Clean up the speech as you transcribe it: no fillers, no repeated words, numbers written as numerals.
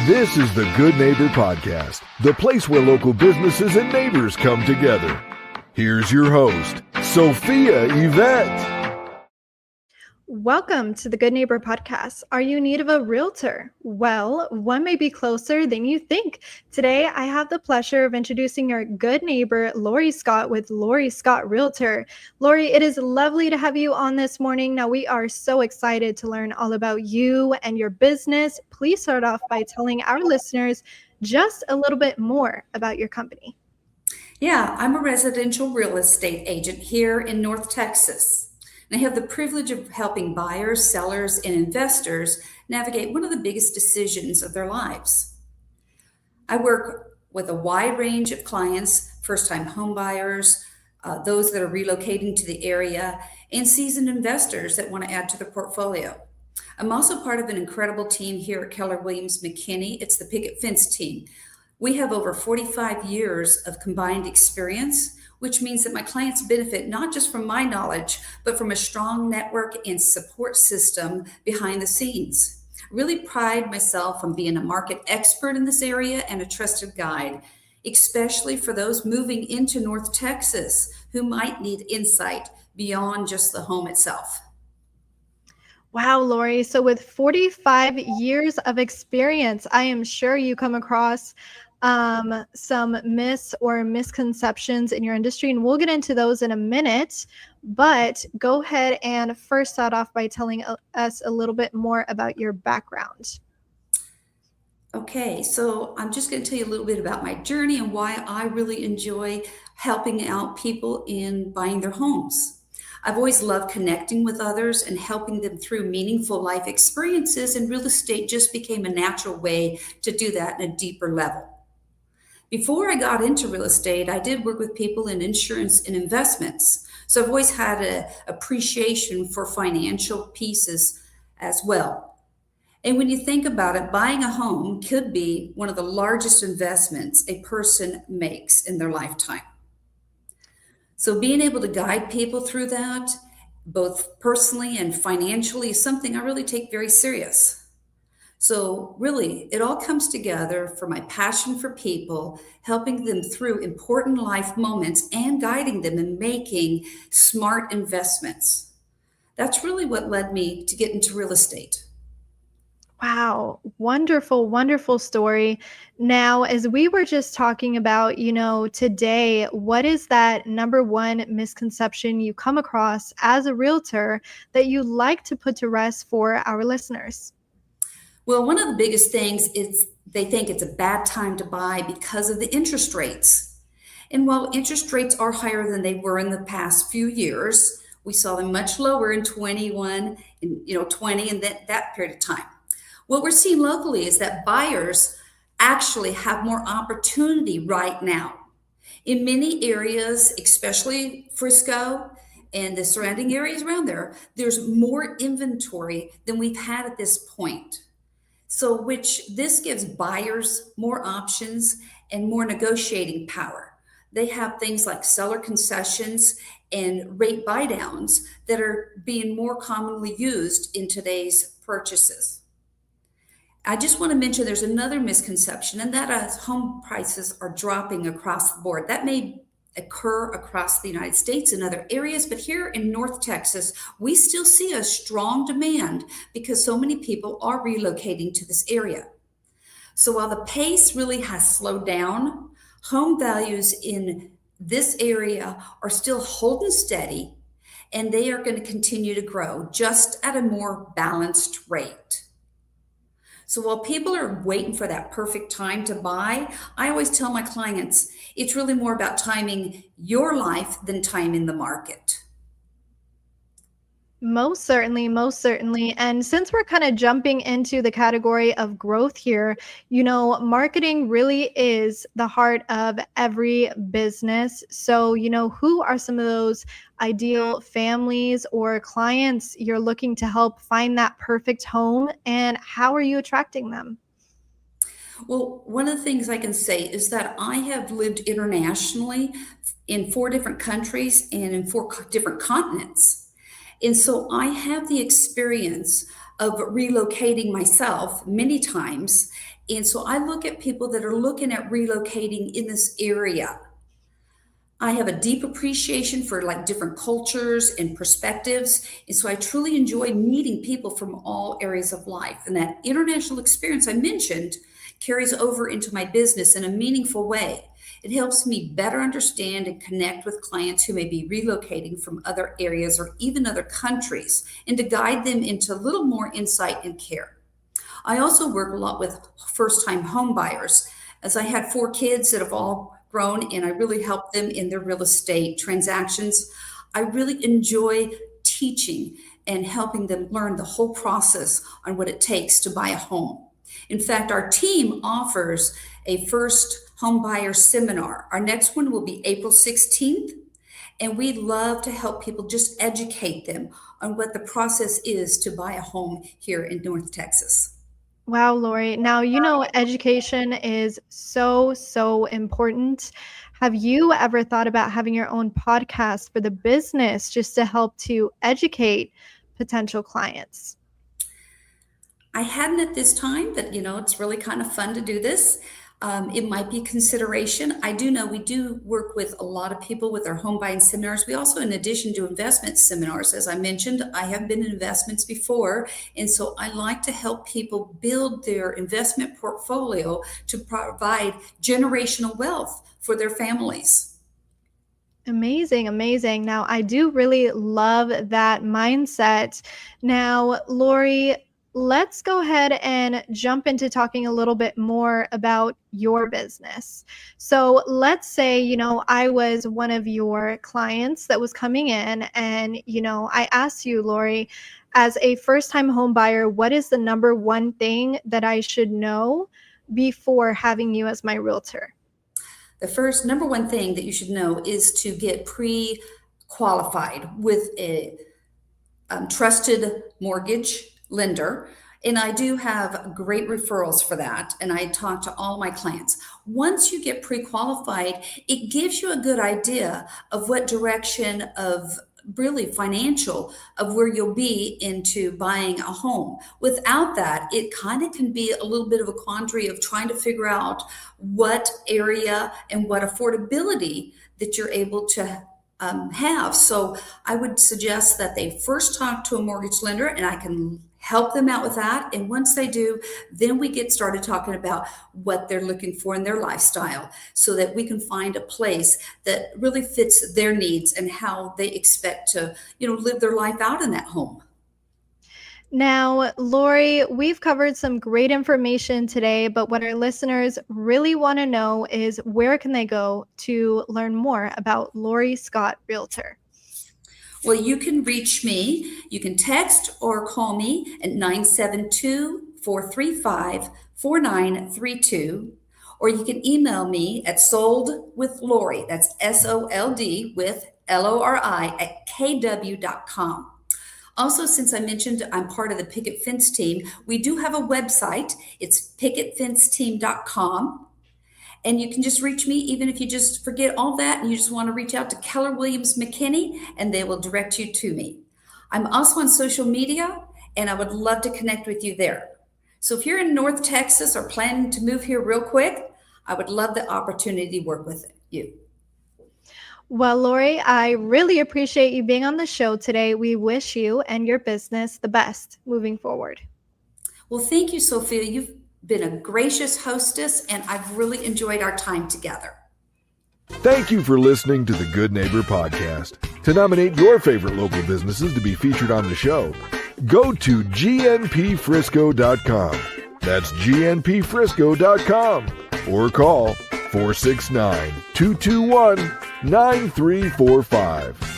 This is the Good Neighbor Podcast, the place where local businesses and neighbors come together. Here's your host, Sophia Yvette. Welcome to the Good Neighbor Podcast. Are you in need of a realtor? Well, one may be closer than you think. Today, I have the pleasure of introducing your good neighbor, Lori Scott with Lori Scott Realtor. Lori, it is lovely to have you on this morning. Now, we are so excited to learn all about you and your business. Please start off by telling our listeners just a little bit more about your company. Yeah, I'm a residential real estate agent here in North Texas. And I have the privilege of helping buyers, sellers, and investors navigate one of the biggest decisions of their lives. I work with a wide range of clients, first-time home buyers, those that are relocating to the area, and seasoned investors that want to add to their portfolio. I'm also part of an incredible team here at Keller Williams McKinney. It's the Picket Fence team. We have over 45 years of combined experience, which means that my clients benefit not just from my knowledge, but from a strong network and support system behind the scenes. I really pride myself on being a market expert in this area and a trusted guide, especially for those moving into North Texas who might need insight beyond just the home itself. Wow, Lori. So with 45 years of experience, I am sure you come across some myths or misconceptions in your industry, and we'll get into those in a minute. But go ahead and first start off by telling us a little bit more about your background. Okay, so I'm just going to tell you a little bit about my journey and why I really enjoy helping out people in buying their homes. I've always loved connecting with others and helping them through meaningful life experiences, and real estate just became a natural way to do that in a deeper level. Before I got into real estate, I did work with people in insurance and investments. So I've always had an appreciation for financial pieces as well. And when you think about it, buying a home could be one of the largest investments a person makes in their lifetime. So being able to guide people through that, both personally and financially, is something I really take very serious. So really, it all comes together for my passion for people, helping them through important life moments and guiding them in making smart investments. That's really what led me to get into real estate. Wow, wonderful, wonderful story. Now, as we were just talking about, today, what is that number one misconception you come across as a realtor that you like to put to rest for our listeners? Well, one of the biggest things is they think it's a bad time to buy because of the interest rates. And while interest rates are higher than they were in the past few years, we saw them much lower in 21 and 20 and that period of time. What we're seeing locally is that buyers actually have more opportunity right now. In many areas, especially Frisco and the surrounding areas around there, there's more inventory than we've had at this point. So this gives buyers more options and more negotiating power. They have things like seller concessions and rate buy downs that are being more commonly used in today's purchases. I just want to mention there's another misconception, and that is home prices are dropping across the board. That may occur across the United States and other areas, but here in North Texas, we still see a strong demand because so many people are relocating to this area. So while the pace really has slowed down, home values in this area are still holding steady, and they are going to continue to grow just at a more balanced rate. So while people are waiting for that perfect time to buy, I always tell my clients, it's really more about timing your life than timing the market. Most certainly, most certainly. And since we're kind of jumping into the category of growth here, marketing really is the heart of every business. So, who are some of those ideal families or clients you're looking to help find that perfect home, and how are you attracting them? Well, one of the things I can say is that I have lived internationally in 4 different countries and in 4 different continents. And so I have the experience of relocating myself many times. And so I look at people that are looking at relocating in this area. I have a deep appreciation for like different cultures and perspectives. And so I truly enjoy meeting people from all areas of life. And that international experience I mentioned carries over into my business in a meaningful way. It helps me better understand and connect with clients who may be relocating from other areas or even other countries, and to guide them into a little more insight and care. I also work a lot with first-time home buyers, as I had 4 kids that have all grown, and I really help them in their real estate transactions. I really enjoy teaching and helping them learn the whole process on what it takes to buy a home. In fact, our team offers a first home buyer seminar. Our next one will be April 16th, and we love to help people, just educate them on what the process is to buy a home here in North Texas. Wow, Lori. Now, education is so important. Have you ever thought about having your own podcast for the business just to help to educate potential clients? I hadn't at this time, but it's really kind of fun to do this. It might be consideration. I do know we do work with a lot of people with our home buying seminars. We also, in addition to investment seminars, as I mentioned, I have been in investments before. And so I like to help people build their investment portfolio to provide generational wealth for their families. Amazing. Now, I do really love that mindset. Now, Lori, let's go ahead and jump into talking a little bit more about your business. So let's say, I was one of your clients that was coming in, and, I asked you, Lori, as a first-time home buyer, what is the number one thing that I should know before having you as my realtor? The first number one thing that you should know is to get pre-qualified with a trusted mortgage lender. And I do have great referrals for that. And I talk to all my clients. Once you get pre-qualified, it gives you a good idea of what direction of really financial of where you'll be into buying a home. Without that, it kind of can be a little bit of a quandary of trying to figure out what area and what affordability that you're able to have. So I would suggest that they first talk to a mortgage lender, and I can help them out with that. And once they do, then we get started talking about what they're looking for in their lifestyle, so that we can find a place that really fits their needs and how they expect to, live their life out in that home. Now, Lori, we've covered some great information today, but what our listeners really want to know is, where can they go to learn more about Lori Scott Realtor? Well, you can reach me. You can text or call me at 972-435-4932, or you can email me at soldwithlori, that's SOLD with LORI at kw.com. Also, since I mentioned I'm part of the Picket Fence team, we do have a website. It's picketfenceteam.com. And you can just reach me, even if you just forget all that and you just want to reach out to Keller Williams McKinney, and they will direct you to me. I'm also on social media, and I would love to connect with you there. So if you're in North Texas or planning to move here real quick, I would love the opportunity to work with you. Well, Lori, I really appreciate you being on the show today. We wish you and your business the best moving forward. Well, thank you, Sophia. You've been a gracious hostess, and I've really enjoyed our time together. Thank you for listening to the Good Neighbor Podcast. To nominate your favorite local businesses to be featured on the show, go to gnpfrisco.com. That's gnpfrisco.com, or call 469-221-9345.